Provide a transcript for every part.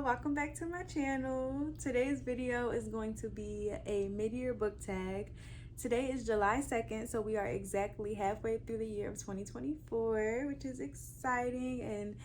welcome back to my channel. Today's video is going to be a mid-year book tag. Today is July 2nd, so we are exactly halfway through the year of 2024, which is exciting and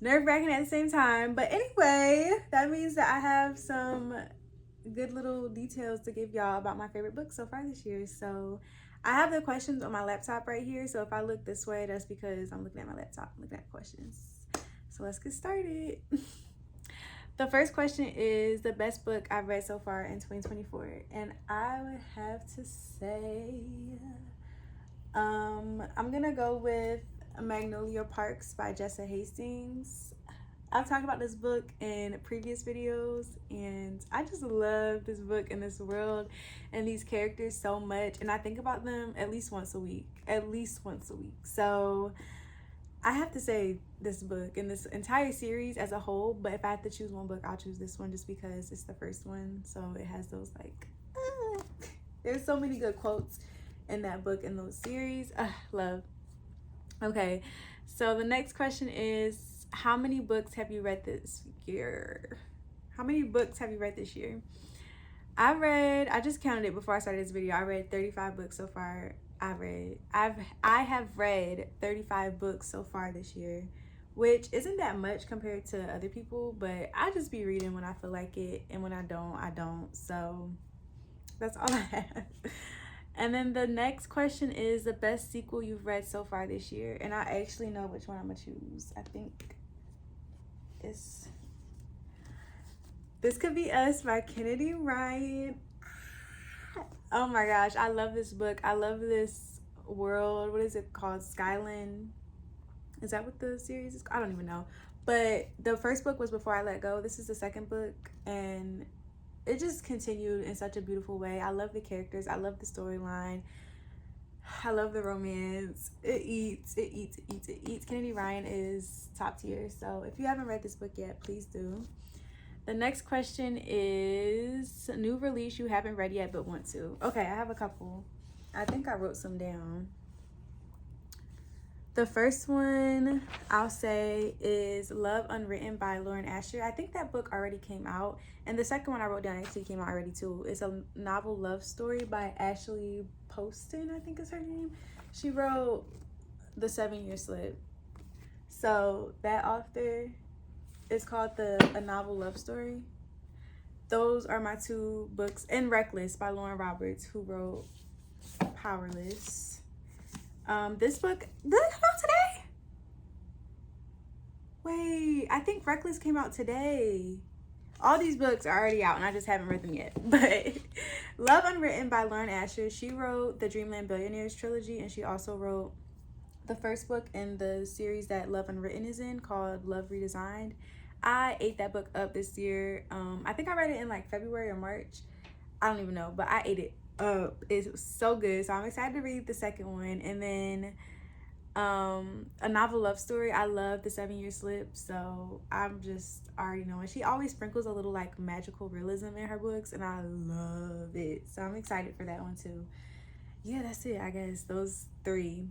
nerve-wracking at the same time. But anyway, that means that I have some good little details to give y'all about my favorite books so far this year. So I have the questions on my laptop right here, so if I look this way, that's because I'm looking at my laptop, looking at questions. So let's get started. The first question is the best book I've read so far in 2024, and I would have to say I'm gonna go with Magnolia Parks by Jessa Hastings. I've talked about this book in previous videos, and I just love this book and this world and these characters so much, and I think about them at least once a week. So I have to say this book and this entire series as a whole, but if I have to choose one book, I'll choose this one just because it's the first one. So it has those there's so many good quotes in that book and those series. Love. Okay, so the next question is, how many books have you read this year? How many books have you read this year? I just counted it before I started this video. I read 35 books so far. I have read 35 books so far this year, which isn't that much compared to other people, but I just be reading when I feel like it, and when I don't. So that's all I have. And then the next question is the best sequel you've read so far this year, and I actually know which one I'm gonna choose. I think it's This Could Be Us by Kennedy Ryan. Oh my gosh, I love this book. I love this world. What is it called? Skyland. Is that what the series is? I don't even know. But the first book was Before I Let Go. This is the second book, and it just continued in such a beautiful way. I love the characters. I love the storyline. I love the romance. It eats. Kennedy Ryan is top tier. So if you haven't read this book yet, please do. The next question is new release you haven't read yet but want to. Okay, I have a couple. I think I wrote some down. The first one I'll say is Love Unwritten by Lauren Asher. I think that book already came out. And the second one I wrote down actually came out already too. It's a novel love story by Ashley Poston, I think is her name. She wrote The 7-Year Slip. So that author is called A Novel Love Story. Those are my two books. And Reckless by Lauren Roberts, who wrote Powerless. This book, did it come out today? Wait, I think Reckless came out today. All these books are already out and I just haven't read them yet. But Love Unwritten by Lauren Asher. She wrote the Dreamland Billionaires trilogy, and she also wrote the first book in the series that Love Unwritten is in, called Love Redesigned. I ate that book up this year. I think I read it in like February or March. I don't even know, but I ate it up. It was so good. So I'm excited to read the second one. And then a novel love story. I love The 7-Year Slip, so I'm just already knowing. She always sprinkles a little like magical realism in her books, and I love it. So I'm excited for that one too. Yeah, that's it. I guess those three.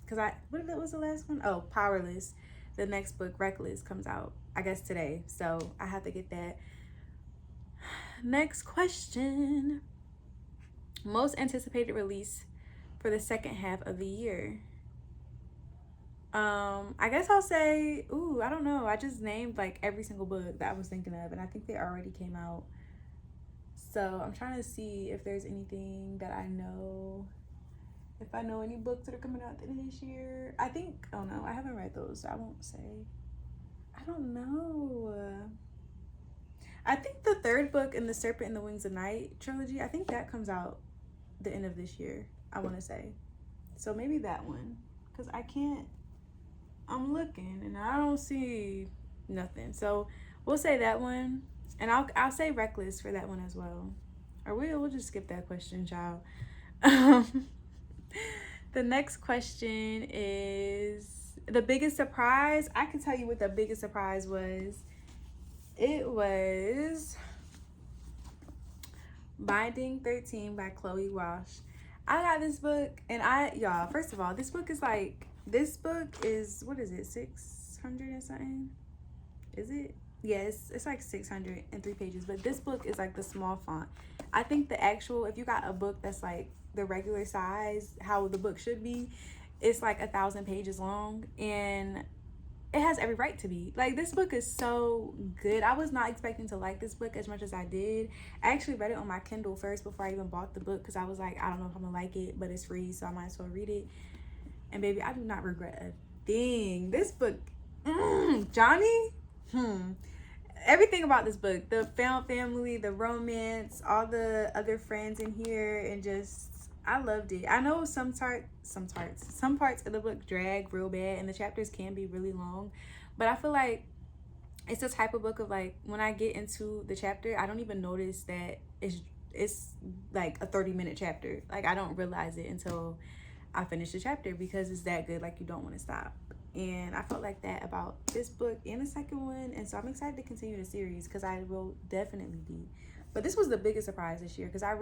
Because what was the last one? Oh, Powerless. The next book, Reckless, comes out, I guess, today. So I have to get that. Next question. Most anticipated release for the second half of the year. I guess I'll say, I don't know. I just named like every single book that I was thinking of, and I think they already came out. So I'm trying to see if there's anything that I know. If I know any books that are coming out this year. I haven't read those, so I won't say. I don't know. I think the third book in the Serpent and the Wings of Night trilogy, I think that comes out the end of this year, I want to say. So maybe that one, because I'm looking and I don't see nothing. So we'll say that one, and I'll say Reckless for that one as well. Or we'll just skip that question, child. The next question is the biggest surprise. I can tell you what the biggest surprise was. It was Binding 13 by Chloe Walsh. I got this book, and y'all, first of all, this book is, what is it, 600 and something? Is it? Yes, it's like 603 pages, but this book is like the small font. I think the actual, if you got a book that's like the regular size, how the book should be, it's like 1,000 pages long, and it has every right to be. Like, this book is so good. I was not expecting to like this book as much as I did. I actually read it on my Kindle first before I even bought the book, because I was like, I don't know if I'm gonna like it, but it's free, so I might as well read it. And baby, I do not regret a thing. This book, Johnny, everything about this book, the found family, the romance, all the other friends in here, and just, I loved it. I know some parts of the book drag real bad, and the chapters can be really long, but I feel like it's the type of book of, like, when I get into the chapter, I don't even notice that it's like a 30-minute chapter. Like, I don't realize it until I finish the chapter, because it's that good. Like, you don't want to stop. And I felt like that about this book and the second one, and so I'm excited to continue the series, because I will definitely be. But this was the biggest surprise this year, because I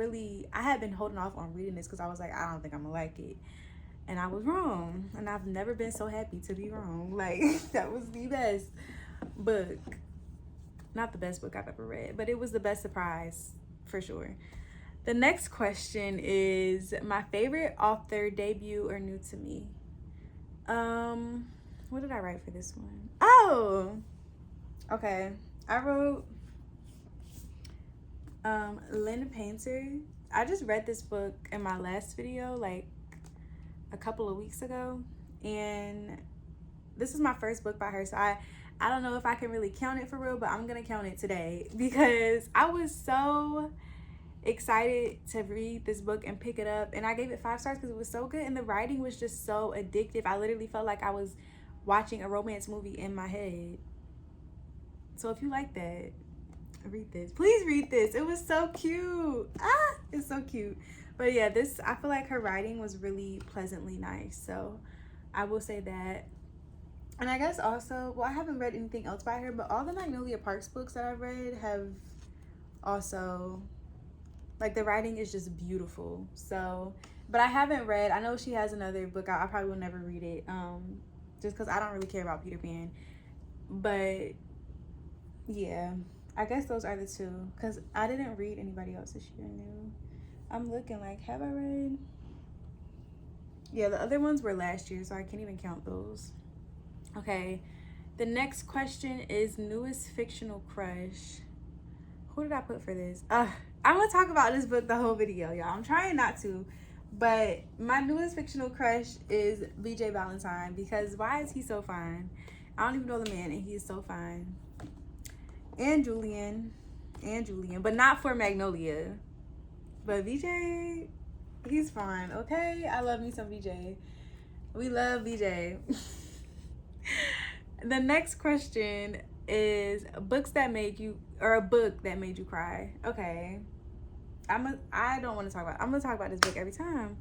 had been holding off on reading this, because I was like, I don't think I'm gonna like it, and I was wrong. And I've never been so happy to be wrong. Like, that was the best book, not the best book I've ever read, but it was the best surprise for sure. The next question is my favorite author, debut, or new to me. What did I write for this one? Oh, okay. I wrote Lynn Painter. I just read this book in my last video, like a couple of weeks ago, and this is my first book by her, so I don't know if I can really count it for real, but I'm gonna count it today, because I was so excited to read this book and pick it up, and I gave it 5 stars because it was so good, and the writing was just so addictive. I literally felt like I was watching a romance movie in my head. So if you like that, read this. Please read this. It was so cute. It's so cute. But yeah, I feel like her writing was really pleasantly nice, so I will say that. And I guess also, well, I haven't read anything else by her, but all the Magnolia Parks books that I've read have also, like, the writing is just beautiful. So, but I haven't read, I know she has another book out. I probably will never read it, just because I don't really care about Peter Pan. But yeah, I guess those are the two, because I didn't read anybody else this year new. I'm looking like, have I read? Yeah, the other ones were last year, so I can't even count those. Okay, the next question is newest fictional crush. Who did I put for this? I'm gonna talk about this book the whole video, y'all. I'm trying not to, but my newest fictional crush is BJ Valentine, because why is he so fine? I don't even know the man, and he is so fine. And Julian, but not for Magnolia. But BJ, he's fine, okay? I love me some BJ. We love BJ. The next question is a book that made you cry. Okay. I don't want to talk about, I'm gonna talk about this book every time.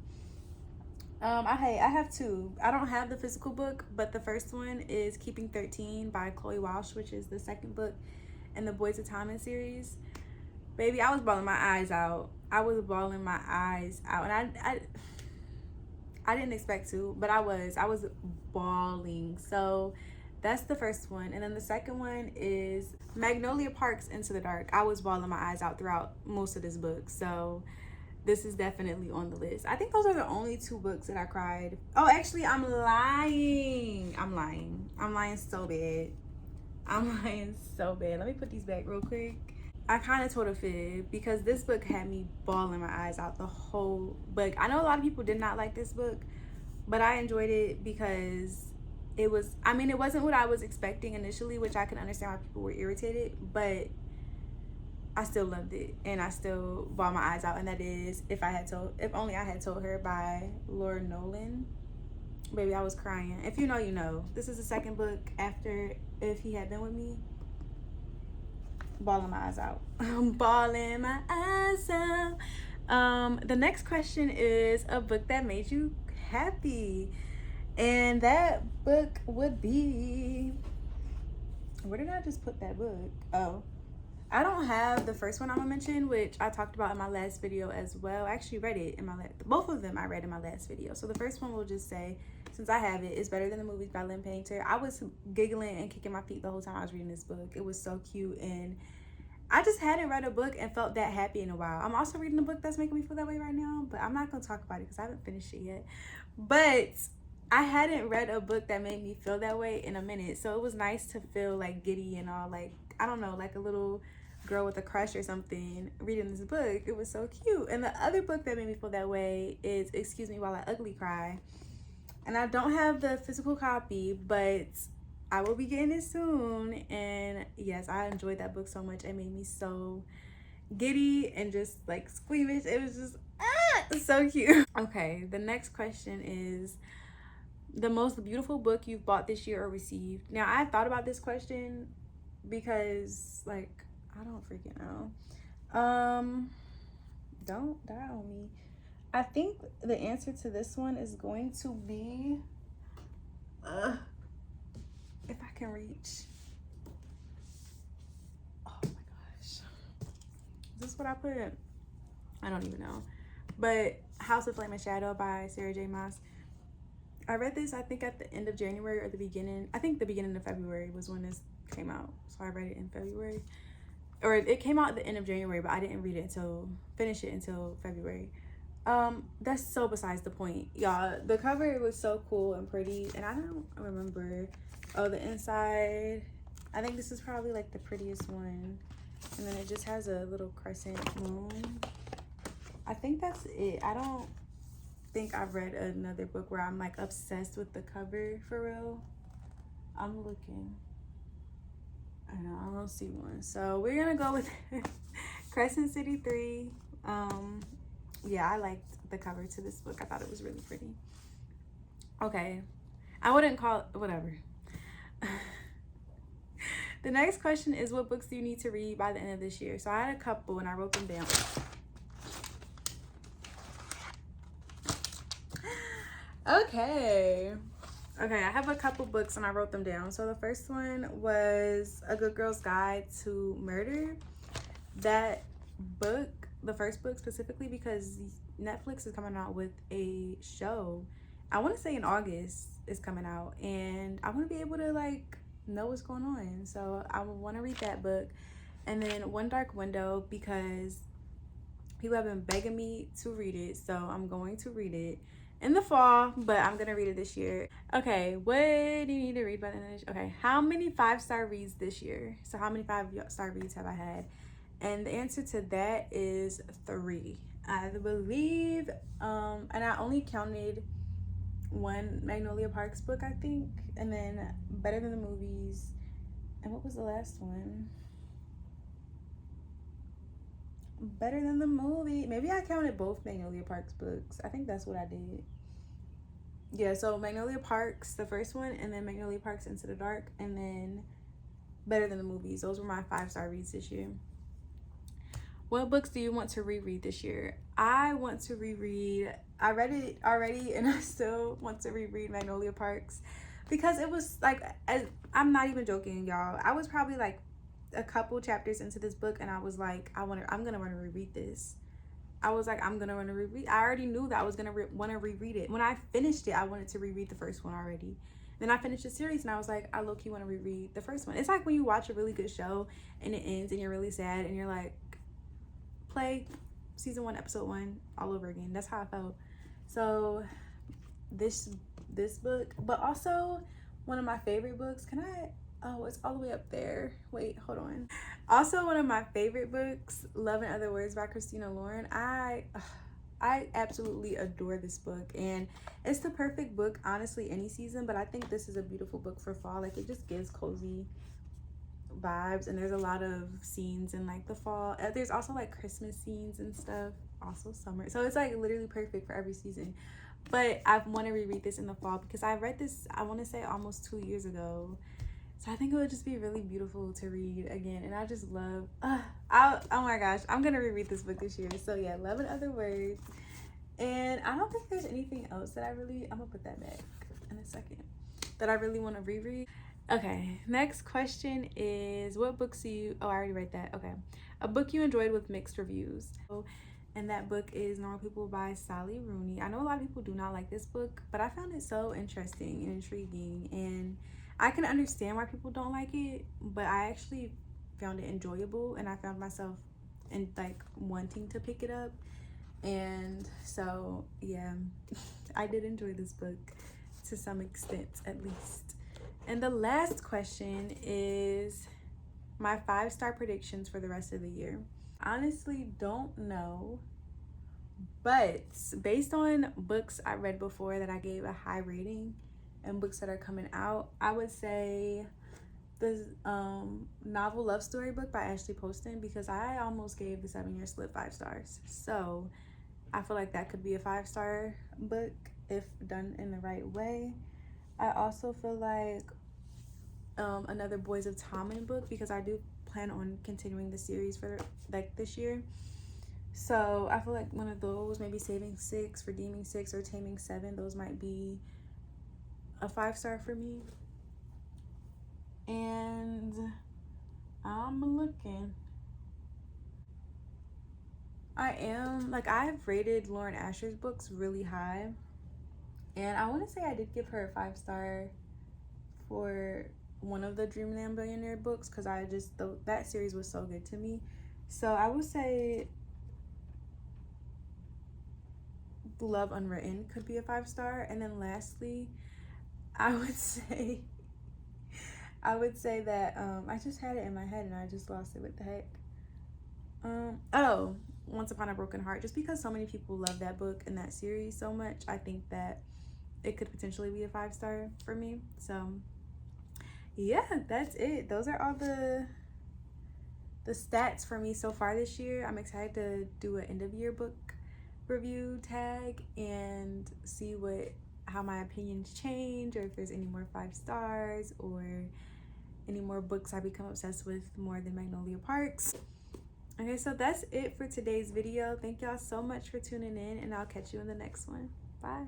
I have 2. I don't have the physical book, but the first one is Keeping 13 by Chloe Walsh, which is the second book in the Boys of Tommen series. Baby, I was bawling my eyes out. And I didn't expect to, but I was bawling. So that's the first one. And then the second one is Magnolia Parks Into the Dark. I was bawling my eyes out throughout most of this book, so this is definitely on the list. I think those are the only 2 books that I cried. Oh, actually, I'm lying so bad. Let me put these back real quick. I kind of told a fib, because this book had me bawling my eyes out the whole book. I know a lot of people did not like this book, but I enjoyed it because it wasn't what I was expecting initially, which I can understand why people were irritated, but I still loved it, and I still bawled my eyes out. And that is If Only I Had Told Her by Laura Nolan. Baby, I was crying. If you know, you know. This is the second book after If He Had Been With Me. Bawling my eyes out. I'm bawling my eyes out. The next question is a book that made you happy, and that book would be, where did I just put that book? Oh, I don't have the first one I'm gonna mention, which I talked about in my last video as well. I actually read it in my both of them I read in my last video. So the first one, we'll just say, since I have it, is Better Than the Movies by Lynn Painter. I was giggling and kicking my feet the whole time I was reading this book. It was so cute, and I just hadn't read a book and felt that happy in a while. I'm also reading a book that's making me feel that way right now, but I'm not gonna talk about it because I haven't finished it yet. But I hadn't read a book that made me feel that way in a minute, so it was nice to feel like giddy and all, like, I don't know, like a little girl with a crush or something reading this book. It was so cute. And the other book that made me feel that way is Excuse Me While I Ugly Cry. And I don't have the physical copy, but I will be getting it soon. And yes, I enjoyed that book so much. It made me so giddy and just like squeamish. It was just so cute. Okay, the next question is the most beautiful book you've bought this year or received. Now, I thought about this question because, like, I don't freaking know. Don't die on me. I think the answer to this one is going to be, if I can reach. Oh my gosh. Is this what I put? I don't even know. But House of Flame and Shadow by Sarah J. Maas. I read this, I think, at the end of January or the beginning. I think the beginning of February was when this came out. So I read it in February. Or it came out at the end of January, but I didn't finish it until February. That's so besides the point, y'all. The cover was so cool and pretty, and I don't remember. Oh, the inside, I think this is probably like the prettiest one, and then it just has a little crescent moon. I think that's it. I don't think I've read another book where I'm like obsessed with the cover for real. I'm looking. I know, I don't see one. So we're gonna go with Crescent City 3. Yeah, I liked the cover to this book. I thought it was really pretty. Okay, I wouldn't call it, whatever. The next question is, what books do you need to read by the end of this year? So I had a couple and I wrote them down. Okay, I have a couple books and I wrote them down. So the first one was A Good Girl's Guide to Murder. That book, the first book specifically, because Netflix is coming out with a show. I want to say in August is coming out, and I want to be able to like know what's going on. So I want to read that book. And then One Dark Window, because people have been begging me to read it, so I'm going to read it in the fall, but I'm gonna read it this year. Okay, what do you need to read by the end of this? Okay, how many 5-star reads this year? So how many 5-star reads have I had? And the answer to that is 3, I believe. And I only counted one Magnolia Parks book, I think, and then Better Than the Movies. And what was the last one? Better Than the Movie. Maybe I counted both Magnolia Parks books. I think that's what I did. Yeah, so Magnolia Parks, the first one, and then Magnolia Parks Into the Dark, and then Better Than the Movies. Those were my 5-star reads this year. What books do you want to reread this year? I want to reread, I read it already, and I still want to reread Magnolia Parks, because it was like, I'm not even joking, y'all. I was probably like a couple chapters into this book, and I was like, I'm gonna want to reread this. I was like, I'm gonna want to reread. I already knew that I was gonna want to reread it. When I finished it, I wanted to reread the first one already. Then I finished the series, and I was like, I low-key want to reread the first one. It's like when you watch a really good show and it ends, and you're really sad, and you're like, play season 1, episode 1 all over again. That's how I felt. So this book, but also one of my favorite books. Oh, it's all the way up there. Wait, hold on. Also, one of my favorite books, Love in Other Words by Christina Lauren. I absolutely adore this book, and it's the perfect book, honestly, any season, but I think this is a beautiful book for fall. Like, it just gives cozy vibes, and there's a lot of scenes in like the fall. There's also like Christmas scenes and stuff, also summer. So it's like literally perfect for every season. But I want to reread this in the fall because I read this, I want to say, almost 2 years ago. So I think it would just be really beautiful to read again. And I just love, oh my gosh, I'm going to reread this book this year. So yeah, Love in Other Words. And I don't think there's anything else that I'm going to put that back in a second, that I really want to reread. Okay, next question is what books do you, oh, I already read that. Okay. A book you enjoyed with mixed reviews. And that book is Normal People by Sally Rooney. I know a lot of people do not like this book, but I found it so interesting and intriguing. And I can understand why people don't like it, but I actually found it enjoyable and I found myself in like wanting to pick it up. And so, yeah, I did enjoy this book to some extent at least. And the last question is my 5-star predictions for the rest of the year. Honestly, don't know, but based on books I read before that I gave a high rating and books that are coming out, I would say the novel Love Story book by Ashley Poston, because I almost gave the 7-Year Slip 5 stars. So I feel like that could be a 5-star book if done in the right way. I also feel like another Boys of Tommen book, because I do plan on continuing the series for like this year. So I feel like one of those, maybe Saving 6, Redeeming 6, or Taming 7, those might be a 5-star for me. And I'm looking. I've rated Lauren Asher's books really high. And I want to say I did give her a 5-star for one of the Dreamland Billionaire books, because that series was so good to me. So I would say Love Unwritten could be a 5-star. And then lastly, I would say that I just had it in my head and I just lost it. What the heck? Once Upon a Broken Heart, just because so many people love that book and that series so much, I think that it could potentially be a 5-star for me. So yeah, that's it. Those are all the stats for me so far this year. I'm excited to do an end of year book review tag and see how my opinions change, or if there's any more 5 stars or any more books I become obsessed with more than Magnolia Parks. Okay, so that's it for today's video. Thank y'all so much for tuning in, and I'll catch you in the next one. Bye.